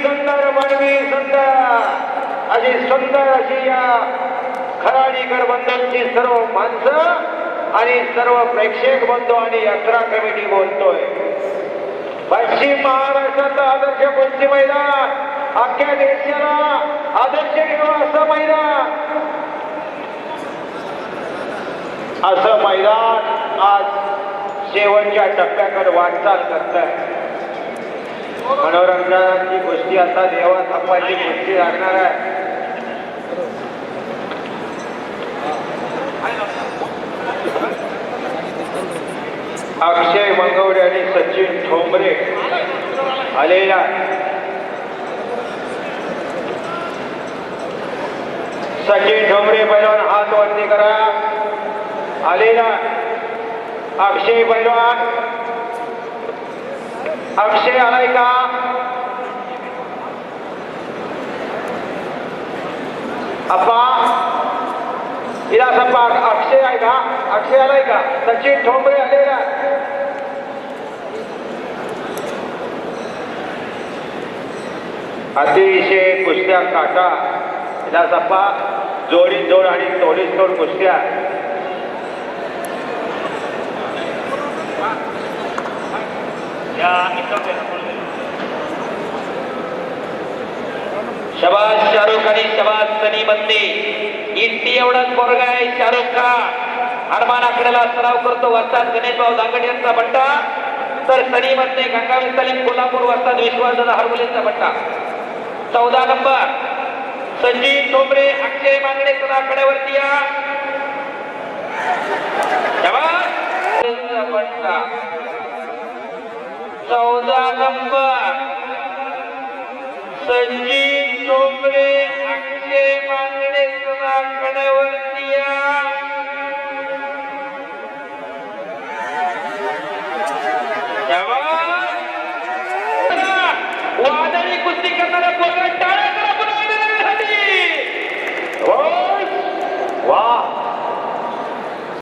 सुंदर मानवी सुंदर अशी सुंदर अशी या खराडीकर बंधूंची सर्व माणसं आणि सर्व प्रेक्षक बंधू आणि यात्रा कमिटी बोलतोय. पश्चिम महाराष्ट्राचा आदर्श कुस्ती मैदान, अख्ख्या देशाला आदर्श घेऊन असं मैदान, असं मैदान आज शेवटच्या टप्प्याकडे वाटचाल करत आहे. मनोरंजनाची गोष्टी आता देवा थांबाची गोष्टी लागणार आहे. अक्षय मंगवडे आणि सचिन ठोंबरे आलेला. सचिन ठोंबरे पैलवान हात वरती करा. आलेला अक्षय पैलवान. अक्षय आलाय का? अप्पा इलासप्पा अक्षय आहे का? अक्षय आलाय का? सचिन ठोंबरे आलेला. अतिशय कुस्त्या काटा इलासप्पा, जोडी जोड आणि तोडीस तोड कुस्त्या. शबाज शाहरुख आणि शबाज सनी बंदे. इट्टी एवढाच पोरगा आहे शाहरुख खान. हनुमान आकड्याला सराव करतो वस्ताद गणेशभाऊ दांगड यांचा बट्टा, तर सनी बंदे गंगावी सलीम कोल्हापूर वस्ताद विश्वासदादा हरवलेचा बट्टा. 14 नंबर सचिन ठोंबरे अक्षय मांगडे सदा आकड्यावरती या. शबाज बट्टा 14 नंबर